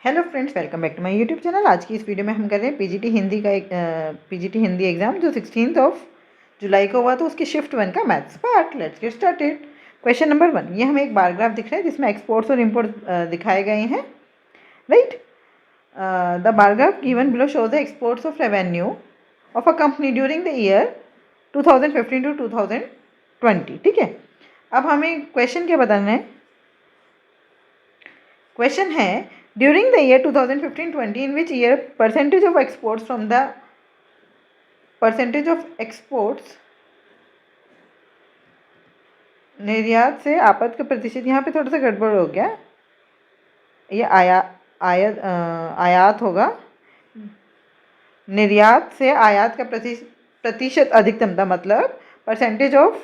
Hello friends, welcome back to my YouTube channel. आज की इस वीडियो में हम कर रहे हैं पीजीटी हिंदी का एक पीजीटी हिंदी एग्जाम जो 16 जुलाई को हुआ, तो उसकी शिफ्ट 1 का maths part. Let's get started. Question number 1, ये हमें एक बार ग्राफ दिख रहा है जिसमें एक्सपोर्ट्स और इम्पोर्ट दिखाए गए हैं, right. The bar graph given below shows the exports of revenue of a company during the year 2015 to 2020। ठीक है, अब हमें क्वेश्चन क्या बताना है। क्वेश्चन है during the year 2015-20 in which year percentage of exports from the percentage of exports निर्यात से आयात का प्रतिशत, यहाँ पे थोड़ा सा गड़बड़ हो गया, ये आयात होगा, निर्यात से आयात का प्रतिशत अधिकतम था, मतलब percentage of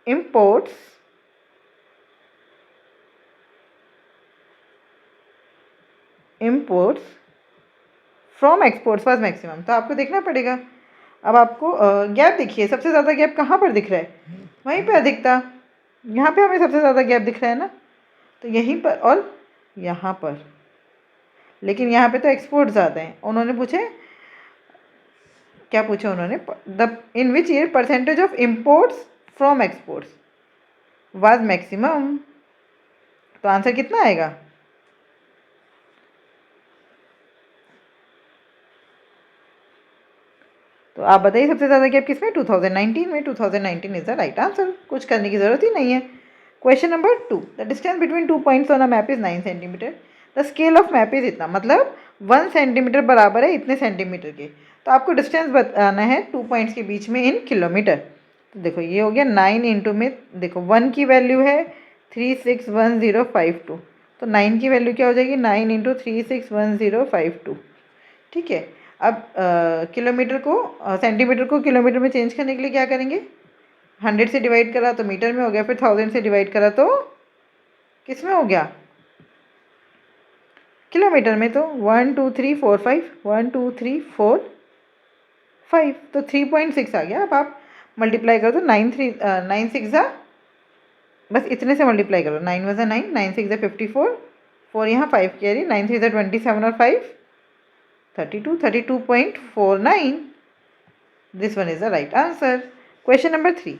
imports from exports was maximum. तो आपको देखना पड़ेगा। अब आपको गैप देखिए, सबसे ज़्यादा गैप कहाँ पर दिख रहा है, वहीं पे अधिक था। यहाँ पे हमें सबसे ज़्यादा गैप दिख रहा है ना, तो यहीं पर और यहाँ पर, लेकिन यहाँ पे तो एक्सपोर्ट ज़्यादा हैं। उन्होंने पूछे, क्या पूछा उन्होंने, the in which year percentage of imports from exports was maximum. तो आंसर कितना आएगा, तो आप बताइए सबसे ज़्यादा गैप किसमें, 2019 में। 2019 इज द राइट आंसर, कुछ करने की ज़रूरत ही नहीं है। Question number 2, the distance between 2 points on a map is 9 centimetre. The scale of map is इतना, मतलब 1 सेंटीमीटर बराबर है इतने सेंटीमीटर के। तो आपको डिस्टेंस बताना है 2 पॉइंट्स के बीच में इन किलोमीटर। तो देखो ये हो गया 9 इंटू में, देखो 1 की वैल्यू है 361052, तो 9 की वैल्यू क्या हो जाएगी, 9 इंटू 361052। ठीक है, अब किलोमीटर को सेंटीमीटर को किलोमीटर में चेंज करने के लिए क्या करेंगे, 100 से डिवाइड करा तो मीटर में हो गया, फिर 1000 से डिवाइड करा तो किस में हो गया, किलोमीटर में। तो 1 2 3 4 5, 1 2 3 4 5, तो 3.6 आ गया। अब आप मल्टीप्लाई कर दो, 9 6 ज़ा, बस इतने से मल्टीप्लाई करो, 9 1 9, 9 6 54, 4 यहाँ 5 कैरी, 9 3 27 और 5 32, 32.49. This one is the right answer. Question number 3.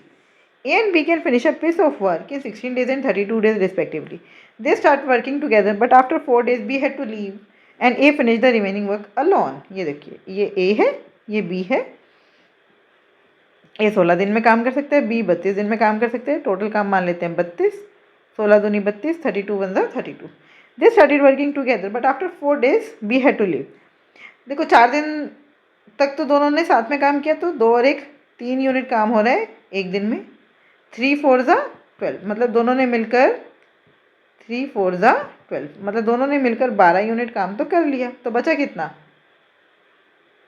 A and B can finish a piece of work in 16 days and 32 days respectively. They start working together, but after 4 days B had to leave and A finished the remaining work alone. ये देखिए, ये A है, ये B है। A 16 दिन में काम कर सकते हैं, B 32 दिन में काम कर सकते हैं। टोटल काम मान लेते हैं 32, 16 दूनी 32, 32 1 32. They started working together, but after 4 days B had to leave. देखो 4 दिन तक तो दोनों ने साथ में काम किया, तो 2 और 1 3 यूनिट काम हो रहा है एक दिन में। 3 4 ज़ा 12, मतलब दोनों ने मिलकर 3 4 ज़ा 12, मतलब दोनों ने मिलकर 12 यूनिट काम तो कर लिया। तो बचा कितना,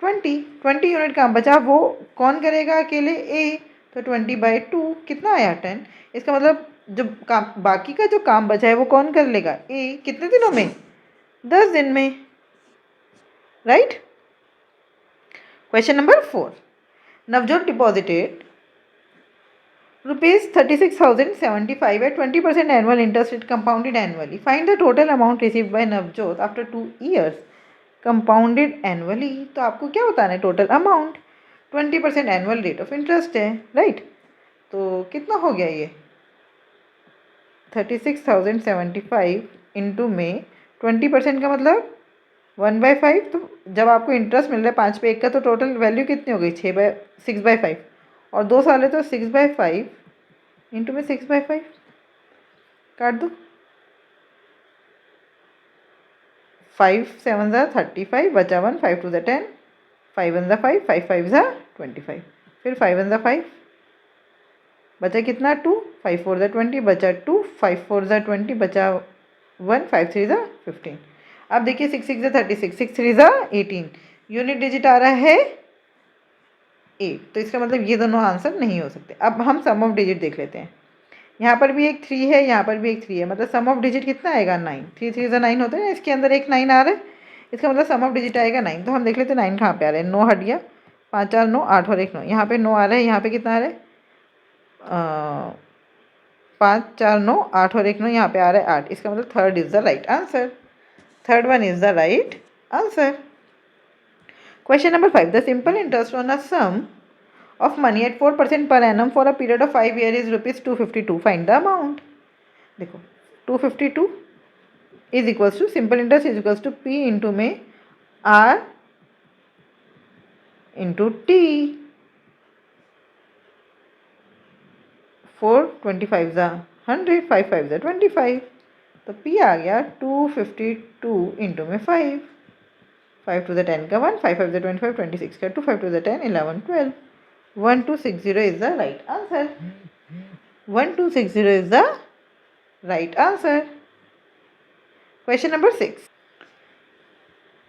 20 यूनिट काम बचा। वो कौन करेगा अकेले, ए। तो 20/2 कितना आया, 10। इसका मतलब जो काम बाकी का जो काम बचा है वो कौन कर लेगा, ए। कितने दिनों में, 10 दिन में, right. Question number 4. Navjot deposited rupees 36,075 at 20% annual interest rate compounded annually. Find the total amount received by Navjot after 2 years compounded annually. तो आपको क्या बताना है, total amount. 20% annual rate of interest है, राइट। तो कितना हो गया ये, 36,075 इंटू में 20% का मतलब 1/5। तो जब आपको इंटरेस्ट मिल रहा है 5 पे 1 का, तो टोटल वैल्यू कितनी हो गई, 6/5, और 2 साल है तो 6/5 इंटू में 6/5 काट दो, 5 7 ज़ा 35, बचा 1, 5 2 ज़ा 10, 5 1 ज़ा 5, 5 5 ज़ा 25, फिर 5 1 ज़ा 5, बचा कितना 2, 5 4 ज़ा 20, बचा 2, 5 4 ज़ा 20, बचा 1, 5 3 ज़ा 15। अब देखिए 6 6 ज़ा 36, 6 3 ज़ा 18, यूनिट डिजिट आ रहा है 8, तो इसका मतलब ये दोनों आंसर नहीं हो सकते। अब हम सम ऑफ डिजिट देख लेते हैं। यहाँ पर भी एक 3 है, यहाँ पर भी एक 3 है, मतलब सम ऑफ डिजिट कितना आएगा, 9। 3 3 ज़ा 9 होता है ना, इसके अंदर एक 9 आ रहा है, इसका मतलब सम ऑफ डिजिट आएगा 9। तो हम देख लेते हैं 9 कहाँ पे आ रहा है, 9 हट गया, 5 4 9, 8 और 1 9, यहाँ पे 9 आ रहा है, यहाँ पे कितना आ रहा है, 5 4 9, 8 और 1 9, यहाँ पे आ रहा है 8, इसका मतलब third is the right answer. Third one is the right answer. Question number 5. The simple interest on a sum of money at 4% per annum for a period of 5 years is rupees 252. Find the amount. देखो 252 is equals to simple interest is equals to P into में R into T. 4 25 ज़ा 100, 5 5 ज़ा 25, तो P आ गया 252 into में 5, 5 to the 10 का 1, 5 5 ज़ा 25, 26 का 2, 5 to the 10 11 12, 1260 is the right answer. 1260 is the right answer. Question number 6.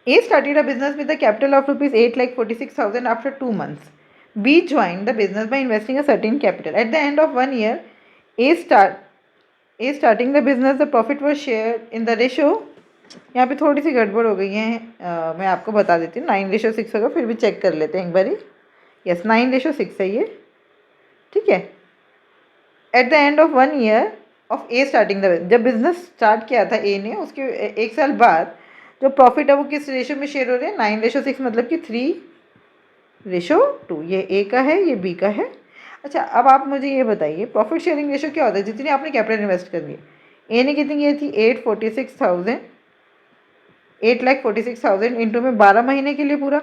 A started a business with a capital of rupees 8,46,000 after 2 months. B joined the business by investing a certain capital. At the end of 1 year, A starting the business, the profit was shared in the ratio. यहाँ पे थोड़ी सी गड़बड़ हो गई है, मैं आपको बता देती हूँ. 9:6 होगा, फिर भी चेक कर लेते हैं एक बारी. यस 9:6 है ये, ठीक है. At the end of 1 year of A starting the, जब बिजनेस स्टार्ट किया था ए ने, उसके 1 साल बाद जो प्रॉफिट है वो किस रेशो में शेयर हो रहे हैं? 9:6, मतलब कि 3:2. ये ए का है, ये बी का है. अच्छा, अब आप मुझे ये बताइए प्रॉफिट शेयरिंग रेशो क्या होता है? जितनी आपने कैपिटल इन्वेस्ट करनी है. ए ने कितनी की थी? 8,46,000 इंटू में 12 महीने के लिए पूरा,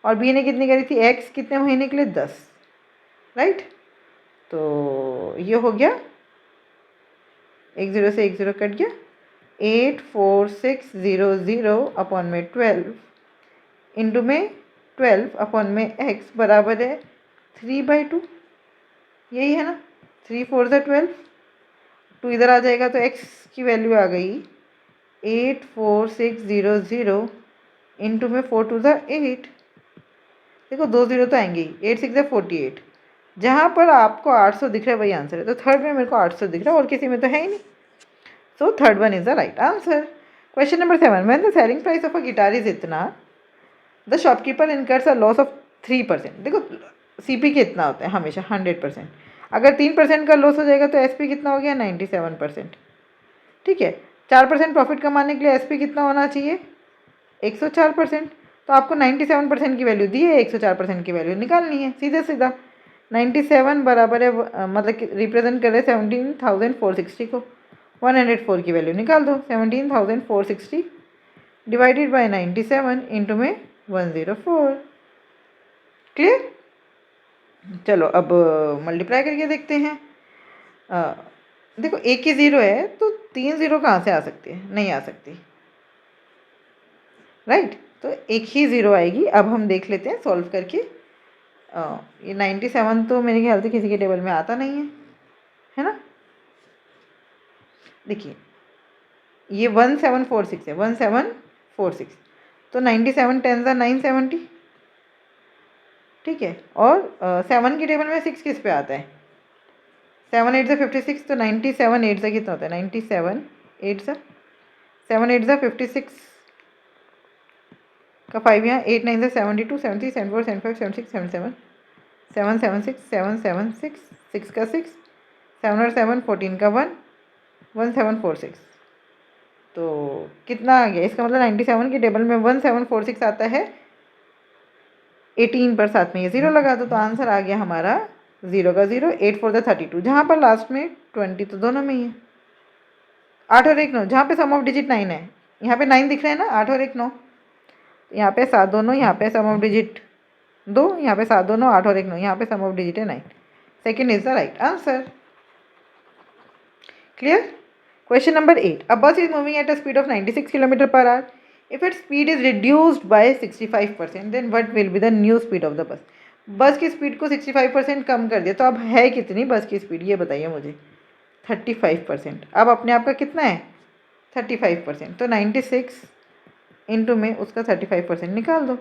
और बी ने कितनी करी थी? एक्स कितने महीने के लिए? 10. राइट, तो ये हो गया, 1 0 से 1 0 कट गया. 84600 अपॉन में 12 इंटू में 12 अपॉन में x बराबर है 3/2. यही है ना, 3 4 ज़ा 12, 2 इधर आ जाएगा तो x की वैल्यू आ गई 84600 इंटू में 4 2 ज़ा 8. देखो 2 0 तो आएंगे ही. 8 6 ज़ा 48. जहाँ पर आपको 800 दिख रहा है वही आंसर है. तो थर्ड में मेरे को 800 दिख रहा है, और किसी में तो है ही नहीं. So third one is the right answer. Question number 7. When the selling price of a guitar is इतना, the shopkeeper incurs a loss of 3%. देखो CP कितना होता है? हमेशा 100%. अगर 3% का लॉस हो जाएगा तो SP कितना हो गया? 97%. ठीक है, 4% प्रॉफिट कमाने के लिए SP कितना होना चाहिए? 104%. तो आपको 97% की वैल्यू दी है, 104% की वैल्यू निकालनी है. सीधे सीधा 97 बराबर है, मतलब रिप्रेजेंट कर रहे 17,460 को. 104 की वैल्यू निकाल दो. 17,460 डिवाइडेड बाय 97 इंटू में 104. क्लियर? चलो अब मल्टीप्लाई करके देखते हैं. देखो एक ही 0 है तो 3 0 कहाँ से आ सकती है? नहीं आ सकती. राइट, तो एक ही 0 आएगी. अब हम देख लेते हैं सॉल्व करके. ये 97 तो मेरे ख्याल से किसी के टेबल में आता नहीं है ना. देखिए ये 1746 है, 1746, तो 97 10 ज़ा 970. ठीक है, और 7 की टेबल में 6 किस पे आता है? 7 8 ज़ा 56, तो 97 8 ज़ा कितना होता है? 97 8 ज़ा 7 8 ज़ा 56 का 5 यहाँ, 8 9 ज़ा 72, 73 74 75 76 77 776 776 6 का 6, 7 और 7 14 का 1, 1746. तो कितना आ गया? इसका मतलब 97 की टेबल में 1746 आता है. 18 पर साथ में ये 0 लगा दो, तो आंसर आ गया हमारा 0 का 0, 8 4 ज़ा 32, जहाँ पर लास्ट में 20 तो दोनों में ही है. 8 और 1 9, जहाँ पे सम ऑफ डिजिट 9 है. यहाँ पे 9 दिख रहा है ना, 8 और 1 9. यहाँ पे 7 दोनों, यहाँ पे सम ऑफ डिजिट 2, यहाँ पे 7 दोनों, 8 और 1 9, यहाँ पे सम ऑफ डिजिट है 9. Second is the right answer. Clear? Question number 8. A bus is moving at a speed of 96 km per hour. If its speed is reduced by 65%, then what will be the new speed of the bus? बस की speed को 65% कम कर दिया, तो अब है कितनी बस की स्पीड? ये बताइए मुझे. 35%. अब अपने आप का कितना है? 35%. तो 96 इंटू में उसका 35% निकाल दो.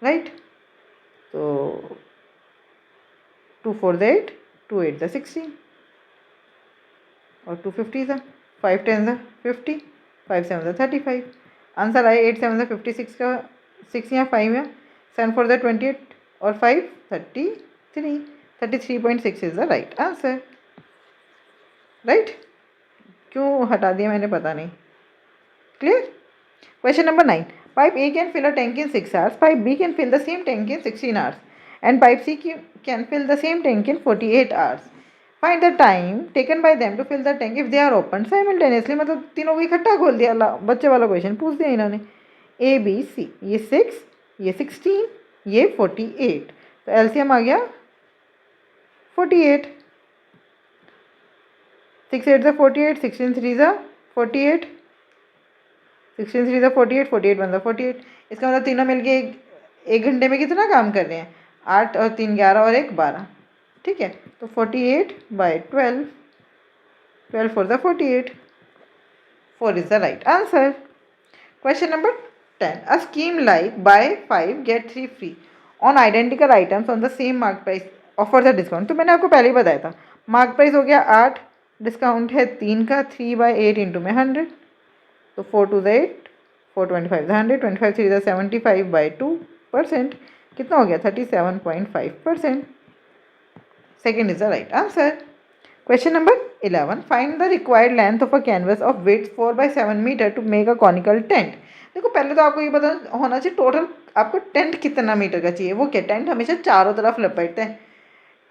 राइट, तो 2 4 ज़ा 8, 2 8 ज़ा 16, और 2 50 ज़ा 5 10 ज़ा 50, 5 7 ज़ा 35. आंसर आए 8 7 ज़ा 56 का 6 यहाँ 5 यहाँ, 7 4 ज़ा 28 और 5 33. 33.6 is the right answer. Right, क्यों हटा दिया मैंने पता नहीं. Clear? Question number 9. Pipe A can fill a tank in 6 hours. Pipe B can fill the same tank in 16 hours. And pipe C can fill the same tank in 48 hours. Find the time taken by them to fill the tank if they are opened simultaneously. मतलब तीनों को इकट्ठा खोल दिया, बच्चे वाला question पूछ दिया इन्होंने. A B C, ये 6, ये 16, ये 48. तो एलसीएम आ गया 48. 6 8 48, 16 3 48, 16 3 48, 48 1 48. इसका मतलब तीनों मिलके एक घंटे में कितना काम कर रहे हैं? 8 और 3 11 और 1 12. ठीक है, तो 48/12, 12 4 48. 4 is the right answer. Question number 10. A scheme like buy 5 get 3 free on identical items on the same mark price offers a discount. तो मैंने आपको पहले ही बताया था, मार्क प्राइस हो गया 8, डिस्काउंट है 3 का, 3/8 इंटू में 100. तो 4 2 8, 4 25 100, 25 3 75/2%. कितना हो गया? 37.5%. Second is the right answer. Question number 11. Find the required length of a canvas of width 4/7 meter to make a conical tent. देखो पहले तो आपको ये पता होना चाहिए टोटल आपको टेंट कितना मीटर का चाहिए. वो क्या, टेंट हमेशा चारों तरफ लपेटते हैं.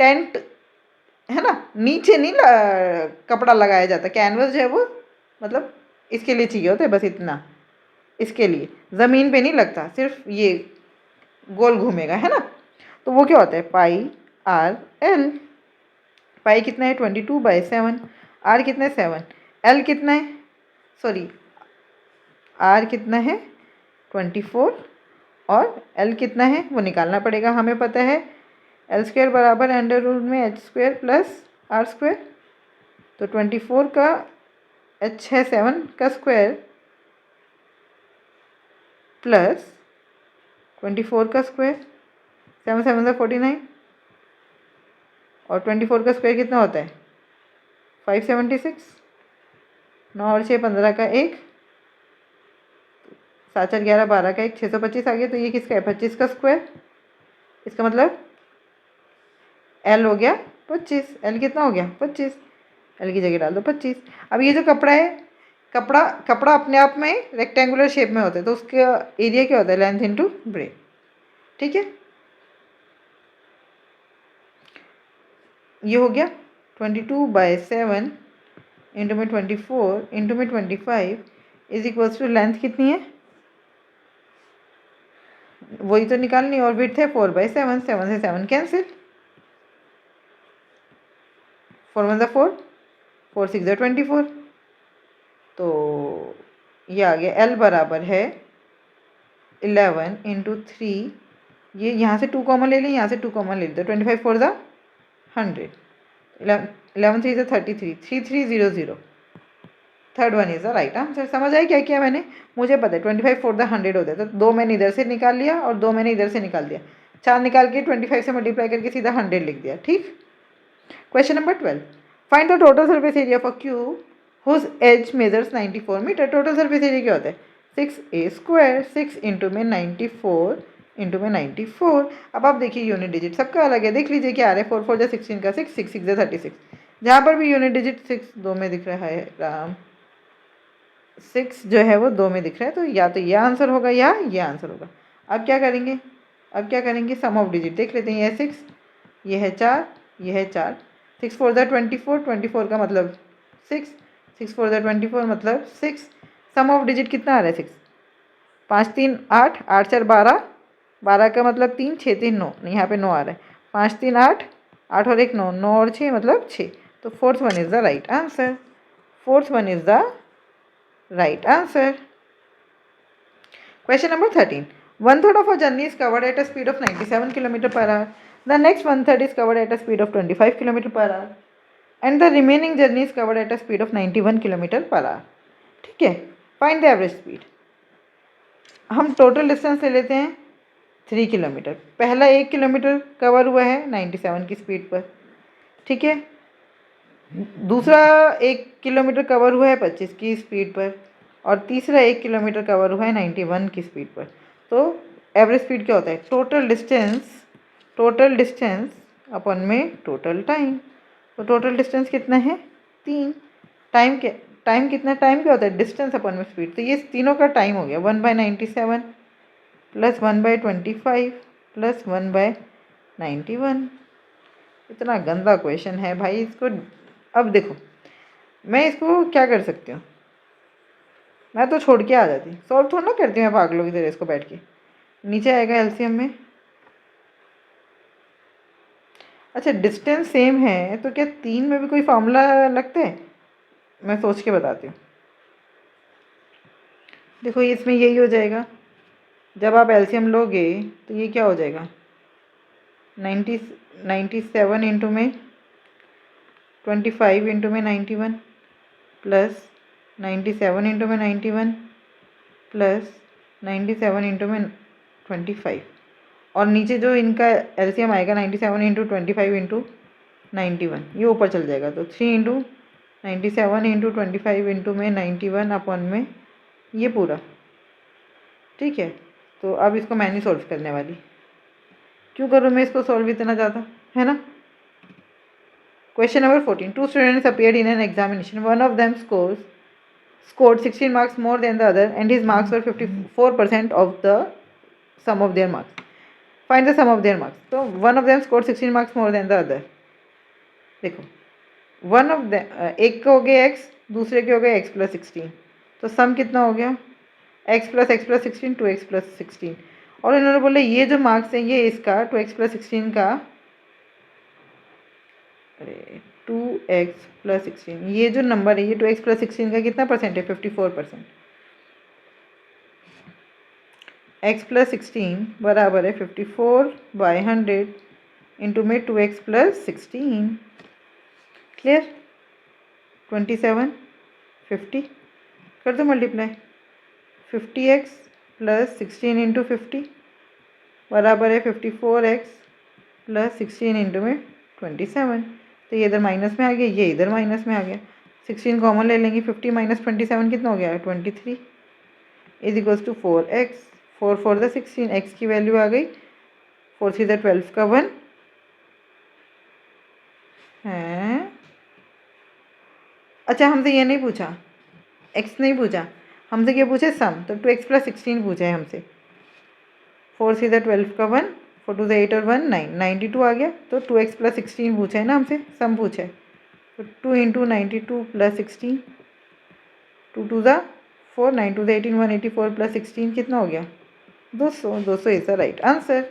टेंट है ना, नीचे नहीं कपड़ा लगाया जाता. कैनवस जो है वो मतलब इसके लिए चाहिए होता है, बस इतना. इसके लिए ज़मीन पे नहीं लगता, सिर्फ ये गोल घूमेगा, है ना. तो वो क्या होता है? πr/l. पाई कितना है? 22/7. आर कितना है? 7. एल कितना है? सॉरी, आर कितना है? 24. और एल कितना है वो निकालना पड़ेगा, हमें पता है. l² बराबर √h² प्लस r². तो 24 का h है 7 का स्क्वायर प्लस 24 का स्क्वायर. 7 7 49. और 24 का स्क्वायर कितना होता है? 576. 9 और 6 15 का 1, 7 4 11 12 का 1, 625 आ गया. तो ये किसका है? 25 का स्क्वायर. इसका मतलब एल हो गया 25. एल कितना हो गया? 25. एल की जगह डाल दो 25. अब ये जो कपड़ा है, कपड़ा अपने आप में रेक्टेंगुलर शेप में होता है, तो उसका एरिया क्या होता है? Length into breadth. ठीक है, ये हो गया 22/7 इंटू में 24 इंटू में 25 इज इक्वल्स टू लेंथ कितनी है वही तो निकालनी. और विड्थ है 4/7. 7 से 7 कैंसिल. 4 1 4, 4 6 24. तो ये आ गया एल बराबर है 11 इंटू 3. ये यहाँ से 2 कॉमन ले लें, यहाँ से 2 कॉमन ले लेते. 25 4 100. 11 3 33. 3300. Third one is the right answer. समझ आई क्या किया मैंने? मुझे पता है 25 4 100 होता है, तो 2 मैंने इधर से निकाल लिया और 2 मैंने इधर से निकाल दिया. 4 निकाल के 25 से मल्टीप्लाई करके सीधा 100 लिख दिया. ठीक. Question number 12. Find the total surface area of a cube whose edge measures 94 metre. Total surface area क्या होता है? 6a². 6 इंटू में 94 इंटू में 94. अब आप देखिए यूनिट डिजिट सबका अलग है. देख लीजिए क्या आ रहा है. 4 4 16 का 6, 6 6 36. जहाँ पर भी यूनिट डिजिट 6 2 में दिख रहा है, राम 6 जो है वो 2 में दिख रहा है, तो या तो ये आंसर होगा या ये आंसर होगा. अब क्या करेंगे? सम ऑफ डिजिट देख लेते हैं. ये है 6, ये है 4, ये है 4. 6 4 24. 24 का मतलब 6. 6 4 24 मतलब 6. सम ऑफ डिजिट कितना आ रहा है? 6. 5 3 8, 8 4 12, 12 का मतलब 3, 6 3 9. यहाँ पे 9 आ रहा है. 5 3 8, 8 और 1 9, 9 और 6 मतलब 6. तो fourth one is the right answer. Fourth one is the right answer. Question number 13. 1/3 of a journey is covered at a speed of 97 km per hour. The next 1/3 is covered at a speed of 25 km per hour. And the remaining journey is covered at a speed of 91 km per hour. ठीक है. Find the average speed. हम total distance ले लेते हैं 3 kilometre. पहला 1 kilometre cover हुआ है 97 की स्पीड पर. ठीक है. दूसरा 1 किलोमीटर कवर हुआ है 25 की स्पीड पर. और तीसरा 1 किलोमीटर कवर हुआ है 91 की स्पीड पर. तो एवरेज स्पीड क्या होता है? टोटल डिस्टेंस अपन में टोटल टाइम. तो टोटल डिस्टेंस कितना है? 3. टाइम क्या? टाइम कितना, टाइम क्या होता है, डिस्टेंस अपन में स्पीड, तो ये तीनों का टाइम हो गया 1/97 प्लस 1/25 प्लस 1/91। इतना गंदा क्वेश्चन है भाई इसको। अब देखो मैं इसको क्या कर सकती हूँ, मैं तो छोड़ के आ जाती, सॉल्व थोड़ा ना करती हूँ मैं पागलों की तरह इसको बैठ के। नीचे आएगा एलसीएम में, अच्छा डिस्टेंस सेम है तो क्या 3 में भी कोई फॉर्मूला लगता है, मैं सोच के बताती हूँ। देखो इसमें यही हो जाएगा, जब आप एलसीएम लोगे तो ये क्या हो जाएगा 97 इंटू में 25 इंटू में 91 प्लस 97 इंटू में 91 प्लस 97 इंटू में 25, और नीचे जो इनका एलसीएम आएगा 97 इंटू 25 इंटू 91, ये ऊपर चल जाएगा, तो 3 इंटू 97 इंटू 25 इंटू में 91 अपॉन में ये पूरा, ठीक है। तो अब इसको मैं नहीं सॉल्व करने वाली, क्यों करूँ मैं इसको सॉल्व इतना ज़्यादा, है ना। Question number 14, 2 students appeared in an examination. One of them scored 16 marks more than the other and his marks were 54% of the sum of their marks. Find the sum of their marks. तो one of them scored 16 marks more than the other. देखो one of them एक के हो गए x, दूसरे के हो गए x प्लस 16, तो सम कितना हो गया x प्लस 16 2x प्लस 16, और इन्होंने बोला ये जो मार्क्स हैं ये इसका 2x प्लस 16 का, अरे 2x प्लस 16, ये जो नंबर है ये 2x प्लस 16 का कितना परसेंट है 54%। x प्लस 16 बराबर है 54/100 इंटू में 2x प्लस 16, क्लियर। 27 50 कर दो मल्टीप्लाई, 50x प्लस 16 इंटू 50 बराबर है 54x प्लस 16 इंटू में 27, तो ये इधर माइनस में आ गया, ये इधर माइनस में आ गया, 16 कॉमन ले लेंगे, 50 माइनस 27 कितना हो गया 23 इज इक्वल्स टू 4x, 4 4 द 16, x की वैल्यू आ गई 4 3 द 12 का 1 है। अच्छा हमसे ये नहीं पूछा, x नहीं पूछा हमसे, क्या पूछे सम, तो 2x प्लस 16 पूछा है हमसे, 4 3 द 12 का 1, 4 2 द 8 और 1 9, 92 आ गया, तो 2x प्लस 16 पूछा है ना हमसे, सम पूछा है, तो 2 इंटू 92 प्लस 16, 2 2 द 4, 9 2 द 18, 184 प्लस 16 कितना हो गया 200, 200 is the right answer.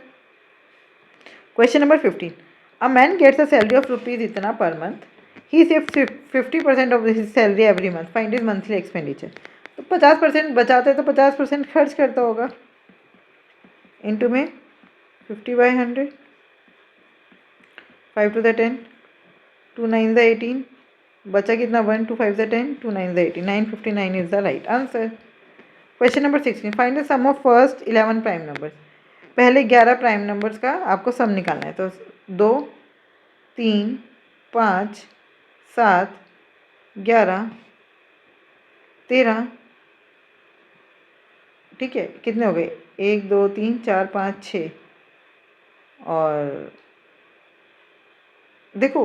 Question number 15, a man gets a salary of rupees इतना पर month, he saves 50% of his salary every month, find his monthly expenditure. तो 50% बचाते हैं तो 50% खर्च करता होगा, इंटू में 50/100, 5 टू द 10, 2 9 द 18, बचा कितना 1 2 5 द 10, 2 9 द 18, 959 is the right answer. Question number 16, find the sum of first 11 prime numbers. पहले 11 प्राइम नंबर्स का आपको सम निकालना है, तो 2 3 5 7 11 13, ठीक है, कितने हो गए 1 2 3 4 5 6, और देखो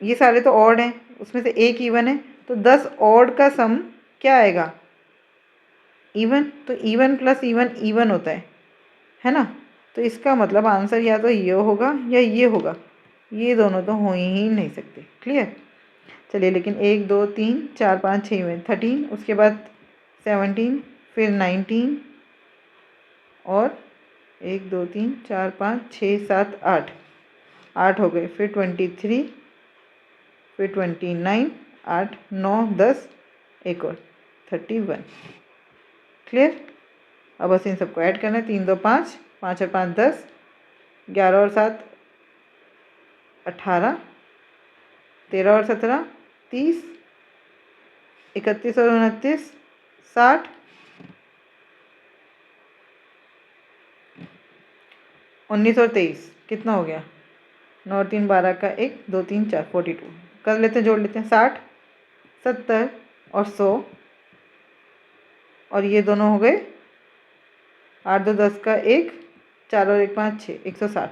ये सारे तो ऑड हैं, उसमें से एक इवन है, तो 10 ऑड का सम क्या आएगा इवन, तो इवन प्लस इवन इवन होता है ना, तो इसका मतलब आंसर या तो ये होगा या ये होगा, ये दोनों तो हो ही नहीं सकते, क्लियर। चलिए लेकिन 1 2 3 4 5 6 में 13, उसके बाद 17, फिर 19, और 1 2 3 4 5 6 7 8 8 हो गए, फिर 23, फिर 29, 8 9 10, एक और 31, क्लियर। अब बस इन सबको ऐड करना है, 3 2 5, 5 और 5 10, 11 और 7 18, 13 और 17 30, 31 और 29 60, 19 और 23 कितना हो गया 9 और 3 12 का 1 2 3 4 42, कर लेते हैं जोड़ लेते हैं 60 70 और 100, और ये दोनों हो गए 8 2 10 का 1 4 और 1 5 6 160,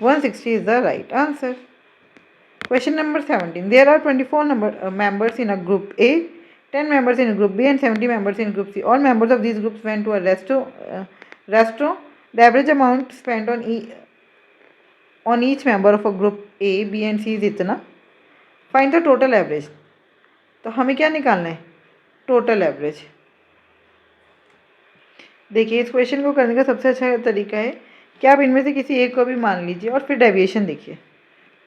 160 is the right answer. Question number 17. There are 24 members in a group A, 10 members in group B, and 70 members in group C. All members of these groups went to a restaurant. The average amount spent on each member of a group A, B and C is इतना. Find the total average. तो हमें क्या निकालना है? Total average. देखिए, इस question को करने का सबसे अच्छा तरीका है कि आप इनमें से किसी एक को भी मान लीजिए और फिर डेविएशन देखिए.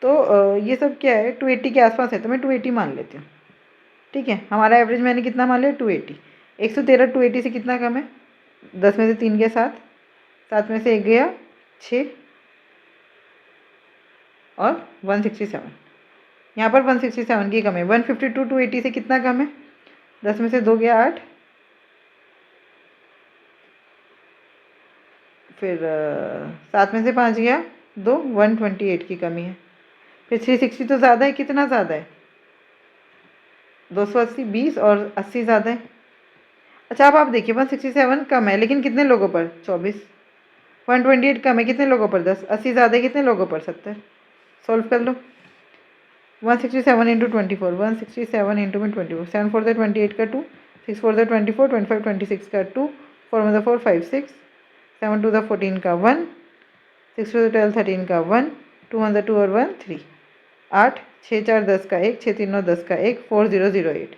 तो ये सब क्या है, 280 के आसपास है, तो मैं 280 मान लेती हूँ. ठीक है, हमारा एवरेज मैंने कितना मान लिया? 280. 113 280 से कितना कम है? 10 में से 3 गया 7, 7 में से 1 गया 6 और 167. यहाँ पर 167 की कम है. 152 280 से कितना कम है? 10 में से 2 गया 8, फिर 7 में से 5 गया 2, 128 की कमी है. फिर 360 तो ज़्यादा है. कितना ज़्यादा है? 280, 20 और 80 ज़्यादा है. अच्छा, अब आप देखिए, 167 कम है लेकिन कितने लोगों पर? 24. 128 कम है कितने लोगों पर? 10. 80 ज़्यादा है कितने लोगों पर? 70. सॉल्व कर लो. 167 इंटू 24, 167 इंटू में 24, 7 4 28 का 2, 6 4 24, 25 26 का 2, 4 में 4 5 6, 7 2 14 का 1, 6 2 12 13 का 1, 2 1 2 और 1 3, 8 6 4 10 का 1, 6 3 9 10 का 1, 4008.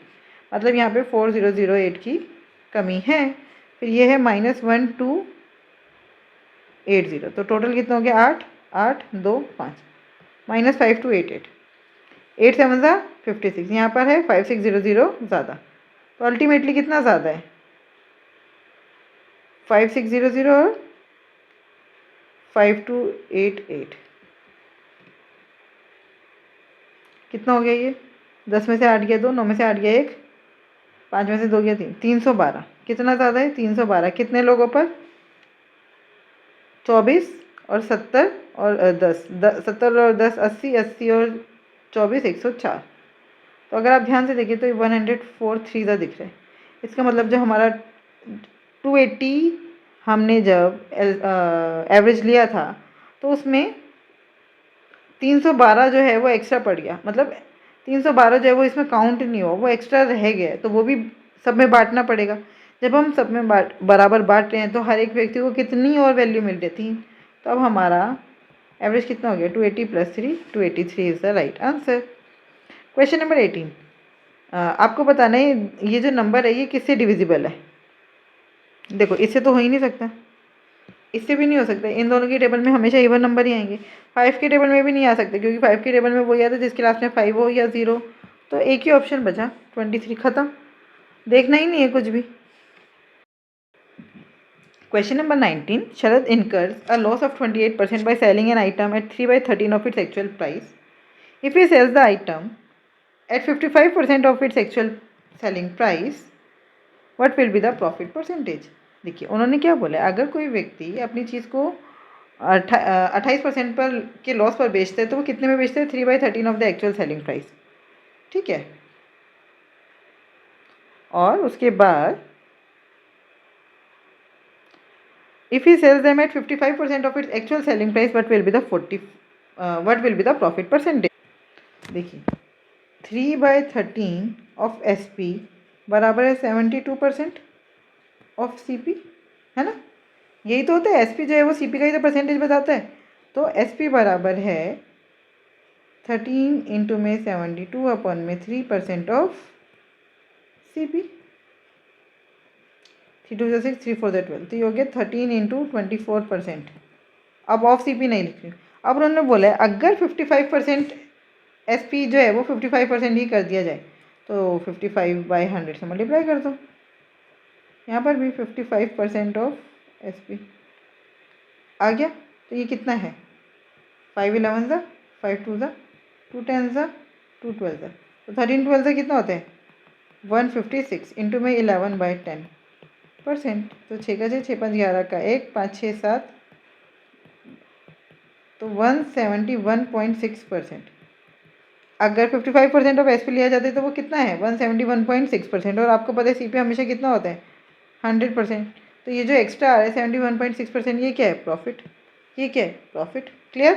मतलब यहाँ पे 4008 की कमी है. फिर ये है -1280. तो टोटल कितना हो गया? 8 8 2 5 -5288. 8 7 56. यहाँ पर है 5600 ज़्यादा. तो अल्टीमेटली कितना ज़्यादा है? 5600 और 5288. कितना हो गया ये? 10 में से 8 गया 2, 9 में से 8 गया 1, 5 में से 2 गया 3, 312. कितना ज़्यादा है? 312. कितने लोगों पर? 24 और 70 और 10, 70 और 10 80, 80 और 24 104. तो अगर आप ध्यान से देखिए तो 104 3 दिख रहा है. इसका मतलब जो हमारा 280 हमने जब एवरेज लिया था तो उसमें 312 जो है वो एक्स्ट्रा पड़ गया. मतलब 312 जो है वो इसमें काउंट नहीं हुआ, वो एक्स्ट्रा रह गया. तो वो भी सब में बांटना पड़ेगा. जब हम सब में बराबर बांट रहे हैं तो हर एक व्यक्ति को कितनी और वैल्यू मिल रही थी. तो अब हमारा एवरेज कितना हो गया? 280 + 3, 283 is the right answer. Question number 18. आपको बताना है ये जो नंबर है ये किससे डिविजिबल है. देखो, इससे तो हो ही नहीं सकता, इससे भी नहीं हो सकता. इन दोनों की टेबल में हमेशा इवन नंबर ही आएंगे. 5 के टेबल में भी नहीं आ सकते क्योंकि 5 के टेबल में वही आता है जिसके लास्ट में 5 हो या 0. तो एक ही ऑप्शन बचा 23. ख़त्म, देखना ही नहीं है कुछ भी. Question number 19. Sharad incurs a loss of 28% by selling an item at 3/13 of its actual price. If he sells the item at 55% of its actual selling price, what will be the profit percentage? देखिए, उन्होंने क्या बोला? अगर कोई व्यक्ति अपनी चीज़ को 28% पर के लॉस पर बेचते हैं तो वो कितने में बेचते हैं? 3/13 of the actual selling price. ठीक है, और उसके बाद if he sells them at 55% of its actual selling price, what will be the profit percentage? देखिए, 3/13 ऑफ SP बराबर है 72% ऑफ CP, है ना. यही तो होता है. SP जो है वो CP का ही तो परसेंटेज बताता है. तो SP बराबर है 13 इंटू में 72 अपॉन में 3% ऑफ CP. 3 2 6, 3 4 12. तो ये हो गया 13 इंटू 24%. अब ऑफ CP नहीं लिख रही. अब उन्होंने बोला है अगर 55% SP जो है वो 55% ही कर दिया जाए तो 55/100 से मल्टीप्लाई कर दो. यहाँ पर भी 55% ऑफ SP आ गया. तो ये कितना है? 5 11 ज़ा, 5 2 ज़ा, 2 10 ज़ा, 2 12 ज़ा. तो 13 12 ज़ा कितना होता है? 156 इंटू में 11/10%. तो 6 का 6, 6 5 11 का 1, 5 6 7, तो 171.6%. अगर 55% ऑफ SP लिया जाता है तो वो कितना है? 171.6%. और आपको पता है CP हमेशा कितना होता है? 100%. तो ये जो एक्स्ट्रा आ रहा है 71.6%, ये क्या है? प्रॉफिट. ये क्या है? Profit. Clear.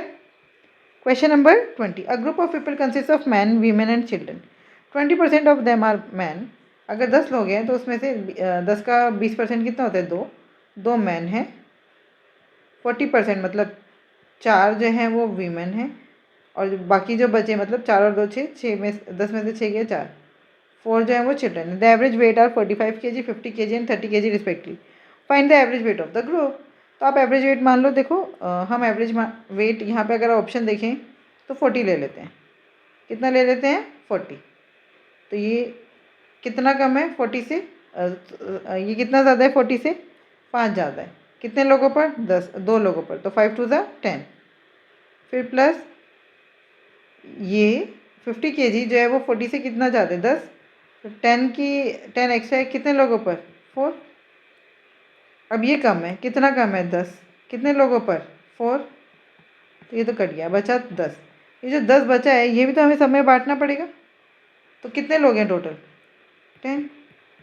Question number 20, a group of people consist of man, women and children. 20% of them are man. अगर 10 लोग हैं तो उसमें से 10 का 20% कितना होता है? 2 मैन हैं. 40% मतलब 4 जो हैं वो वीमेन हैं, और बाकी जो बचे मतलब 4 और 2 6 में 10 में से 6 गए 4, 4 जो है वो children. The average weight are 45 kg, 50 kg and 30 kg respectively. Find the average weight of the group. तो आप एवरेज वेट मान लो. देखो हम एवरेज वेट यहाँ पे अगर ऑप्शन देखें तो 40 ले लेते हैं. कितना ले लेते हैं? 40. तो ये कितना कम है 40 से? ये कितना ज़्यादा है 40 से? 5 ज़्यादा है. कितने लोगों पर? 2 लोगों पर. तो 5 2 ज़ा 10. फिर प्लस ये 50 kg जो है वो 40 से कितना ज़्यादा है? 10. तो 10 एक्स्ट्रा है कितने लोगों पर? 4. अब ये कम है. कितना कम है? 10. कितने लोगों पर? 4. तो ये तो कट गया, बचा 10. ये जो 10 बचा है ये भी तो हमें सब में बांटना पड़ेगा. तो कितने लोग हैं टोटल? 10.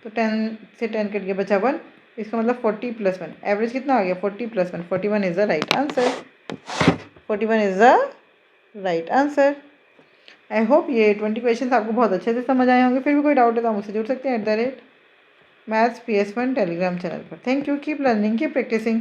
तो 10 से 10 कट गया, बचा 1. इसका मतलब 40 + 1. एवरेज कितना आ गया? 40 + 1. 41 is the right answer. 41 is the right answer. I hope ये 20 क्वेश्चन आपको बहुत अच्छे से समझ आए होंगे. फिर भी कोई डाउट है तो आप मुझसे जुड़ सकते हैं @maths PS1 टेलीग्राम चैनल पर. Thank you. Keep learning, keep practising.